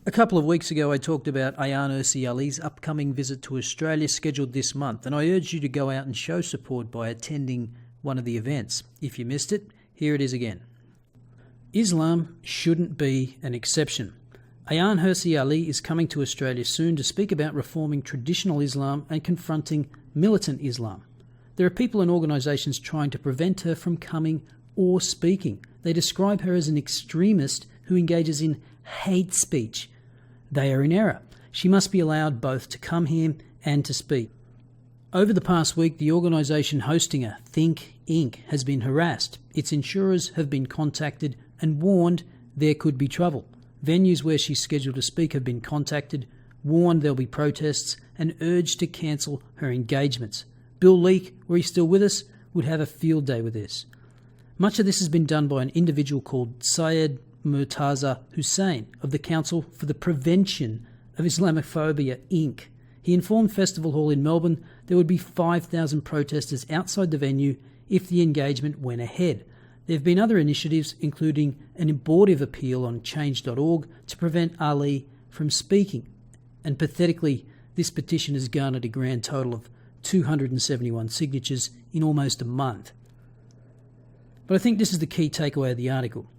A couple of weeks ago I talked about Ayaan Hirsi's upcoming visit to Australia scheduled this month, and I urged you to go out and show support by attending one of the events. If you missed it, here it is again. Islam shouldn't be an exception. Ayaan Hirsi is coming to Australia soon to speak about reforming traditional Islam and confronting militant Islam. There are people and organisations trying to prevent her from coming or speaking. They describe her as an extremist who engages in hate speech. They are in error. She must be allowed both to come here and to speak. Over the past week, the organisation hosting her, Think Inc., has been harassed. Its insurers have been contacted and warned there could be trouble. Venues where she's scheduled to speak have been contacted, warned there'll be protests, and urged to cancel her engagements. Bill Leak, were he still with us, would have a field day with this. Much of this has been done by an individual called Syed Murtaza Hussain of the Council for the Prevention of Islamophobia, Inc. He informed Festival Hall in Melbourne there would be 5,000 protesters outside the venue if the engagement went ahead. There have been other initiatives, including an abortive appeal on change.org to prevent Ali from speaking. And pathetically, this petition has garnered a grand total of 271 signatures in almost a month. But I think this is the key takeaway of the article.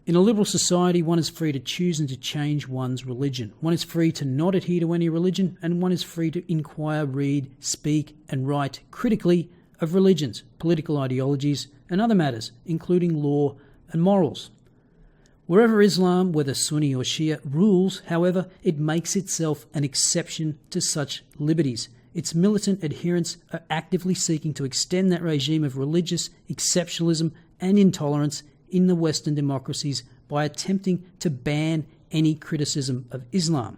In a liberal society, one is free to choose and to change one's religion. One is free to not adhere to any religion, and one is free to inquire, read, speak, and write critically of religions, political ideologies, and other matters, including law and morals. Wherever Islam, whether Sunni or Shia, rules, however, it makes itself an exception to such liberties. Its militant adherents are actively seeking to extend that regime of religious exceptionalism and intolerance in the Western democracies by attempting to ban any criticism of Islam.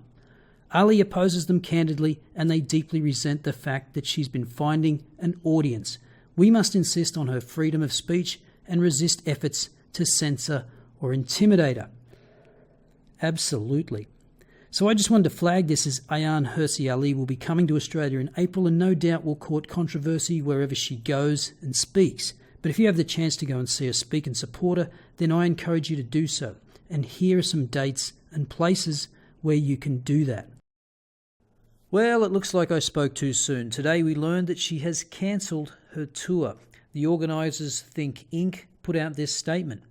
Ali opposes them candidly, and they deeply resent the fact that she's been finding an audience. We must insist on her freedom of speech and resist efforts to censor or intimidate her. Absolutely. So I just wanted to flag this as Ayaan Hirsi will be coming to Australia in April and no doubt will court controversy wherever she goes and speaks. But if you have the chance to go and see her speak and support her, then I encourage you to do so. And here are some dates and places where you can do that. Well, it looks like I spoke too soon. Today we learned that she has cancelled her tour. The organisers, Think Inc., put out this statement.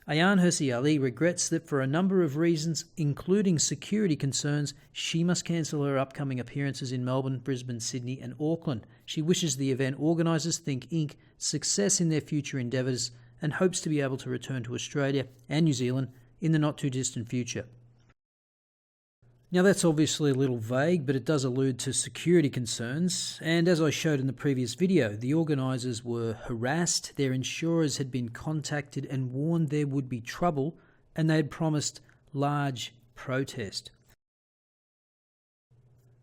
Ayaan Hirsi regrets that for a number of reasons, including security concerns, she must cancel her upcoming appearances in Melbourne, Brisbane, Sydney and Auckland. She wishes the event organisers, Think Inc., success in their future endeavours and hopes to be able to return to Australia and New Zealand in the not-too-distant future. Now that's obviously a little vague, but it does allude to security concerns, and as I showed in the previous video, the organisers were harassed, their insurers had been contacted and warned there would be trouble, and they had promised large protest.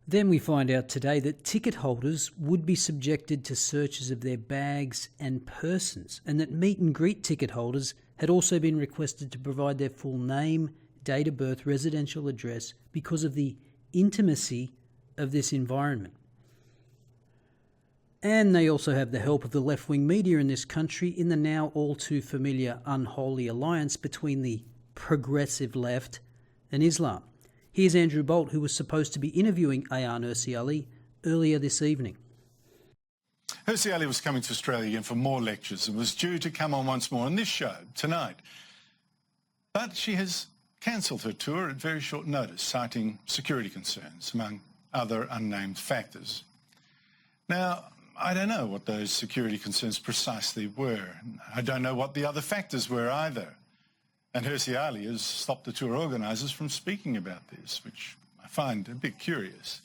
Then we find out today that ticket holders would be subjected to searches of their bags and persons, and that meet and greet ticket holders had also been requested to provide their full name, date of birth, residential address because of the intimacy of this environment. And they also have the help of the left-wing media in this country in the now all too familiar unholy alliance between the progressive left and Islam. Here's Andrew Bolt, who was supposed to be interviewing Ayaan Hirsi earlier this evening. Hirsi was coming to Australia again for more lectures and was due to come on once more on this show tonight. But she has cancelled her tour at very short notice, citing security concerns, among other unnamed factors. Now, I don't know what those security concerns precisely were. I don't know what the other factors were either. And Hirsi has stopped the tour organisers from speaking about this, which I find a bit curious.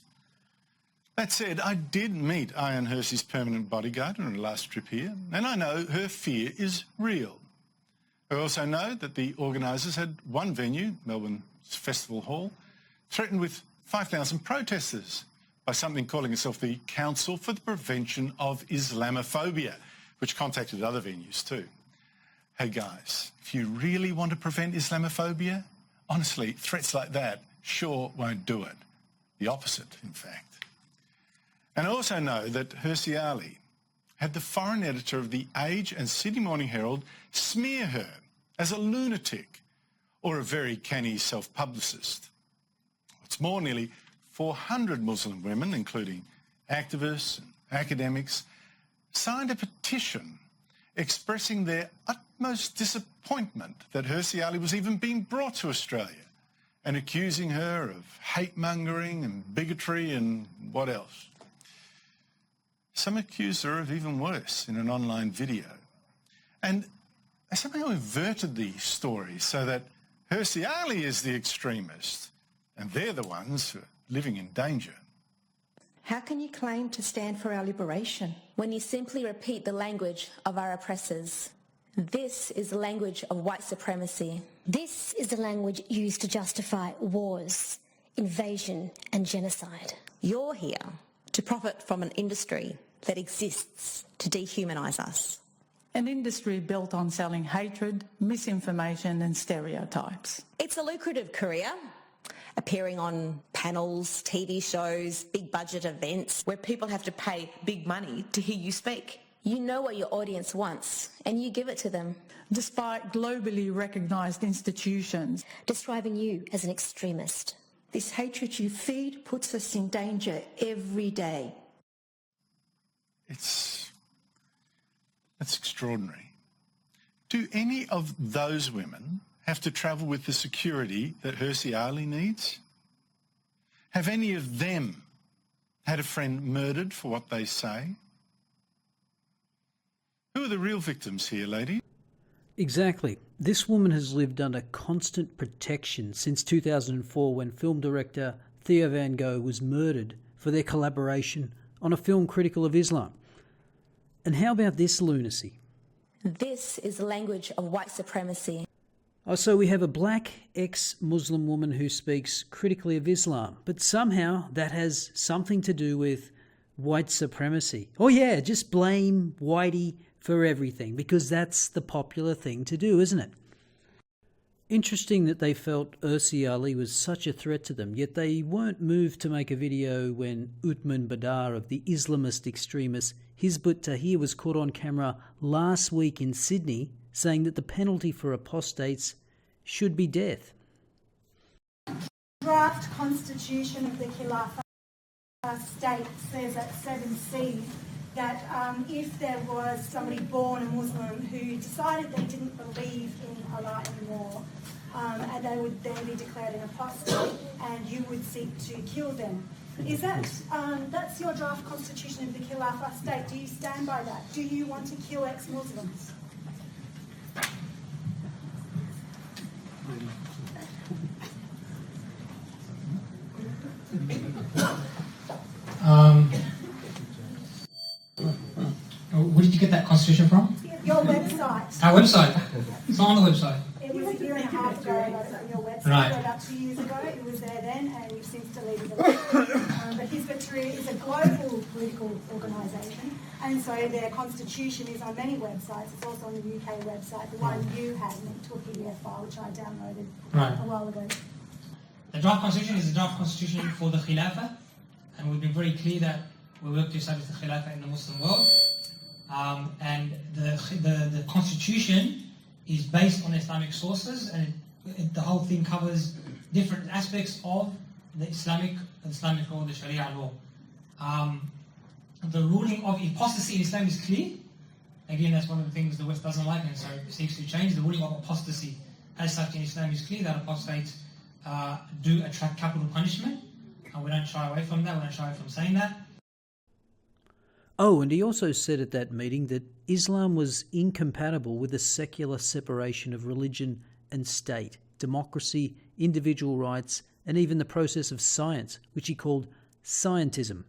That said, I did meet Ayaan Hirsi's permanent bodyguard on her last trip here, and I know her fear is real. I also know that the organisers had one venue, Melbourne's Festival Hall, threatened with 5,000 protesters by something calling itself the Council for the Prevention of Islamophobia, which contacted other venues too. Hey guys, if you really want to prevent Islamophobia, honestly, threats like that sure won't do it. The opposite, in fact. And I also know that Hirsi had the foreign editor of The Age and Sydney Morning Herald smear her as a lunatic or a very canny self-publicist. What's more, nearly 400 Muslim women, including activists and academics, signed a petition expressing their utmost disappointment that Hirsi Ali was even being brought to Australia and accusing her of hate-mongering and bigotry and what else. Some accused her of even worse in an online video. And they somehow inverted the story so that Hirsi Ali is the extremist and they're the ones who are living in danger. How can you claim to stand for our liberation when you simply repeat the language of our oppressors? This is the language of white supremacy. This is the language used to justify wars, invasion and genocide. You're here to profit from an industry that exists to dehumanise us. An industry built on selling hatred, misinformation and stereotypes. It's a lucrative career, appearing on panels, TV shows, big budget events where people have to pay big money to hear you speak. You know what your audience wants and you give it to them. Despite globally recognised institutions describing you as an extremist. This hatred you feed puts us in danger every day. That's extraordinary. Do any of those women have to travel with the security that Hirsi Ali needs? Have any of them had a friend murdered for what they say? Who are the real victims here, ladies? Exactly. This woman has lived under constant protection since 2004 when film director Theo Van Gogh was murdered for their collaboration on a film critical of Islam. And how about this lunacy? This is the language of white supremacy. Oh, so we have a black ex-Muslim woman who speaks critically of Islam, but somehow that has something to do with white supremacy. Oh yeah, just blame whitey for everything, because that's the popular thing to do, isn't it? Interesting that they felt Hirsi Ali was such a threat to them, yet they weren't moved to make a video when Uthman Badar of the Islamist extremist Hizb ut-Tahrir was caught on camera last week in Sydney saying that the penalty for apostates should be death. Draft constitution of the Khilafah state says at 7C that if there was somebody born a Muslim who decided they didn't believe in Allah anymore, and they would then be declared an apostate, and you would seek to kill them. Is that, that's your draft constitution of the Khilafah state. Do you stand by that? Do you want to kill ex-Muslims? Where did you get that constitution from? Your website. Our website? It's not on the website. It was a year and a half ago, I got it on your website. Right. About 2 years ago, it was there then, and you've since deleted it. But Hizb ut-Tahrir is a global political organisation, and so their constitution is on many websites. It's also on the UK website, the one you had linked to a PDF file, which I downloaded a while ago. The draft constitution is the draft constitution for the Khilafah, and we've been very clear that we work to establish the Khilafah in the Muslim world. And the constitution is based on Islamic sources, and the whole thing covers different aspects of the Islamic law, the Sharia law. The ruling of apostasy in Islam is clear. Again, that's one of the things the West doesn't like, and so it seeks to change. The ruling of apostasy as such in Islam is clear, that apostates do attract capital punishment, and we don't shy away from that, we don't shy away from saying that. Oh, and he also said at that meeting that Islam was incompatible with the secular separation of religion and state, democracy, individual rights, and even the process of science, which he called scientism.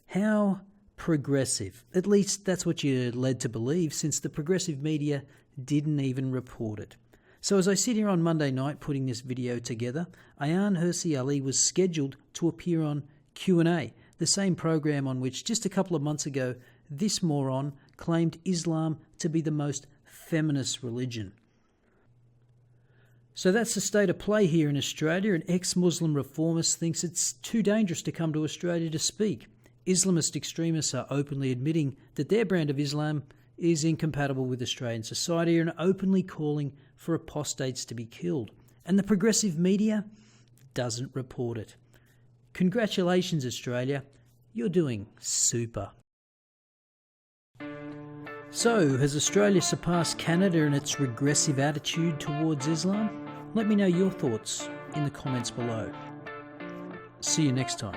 How progressive. At least that's what you're led to believe, since the progressive media didn't even report it. So as I sit here on Monday night putting this video together, Ayaan Hirsi Ali was scheduled to appear on Q&A, the same program on which just a couple of months ago this moron claimed Islam to be the most feminist religion. So that's the state of play here in Australia. An ex-Muslim reformist thinks it's too dangerous to come to Australia to speak. Islamist extremists are openly admitting that their brand of Islam is incompatible with Australian society and openly calling for apostates to be killed. And the progressive media doesn't report it. Congratulations, Australia. You're doing super. So, has Australia surpassed Canada in its regressive attitude towards Islam? Let me know your thoughts in the comments below. See you next time.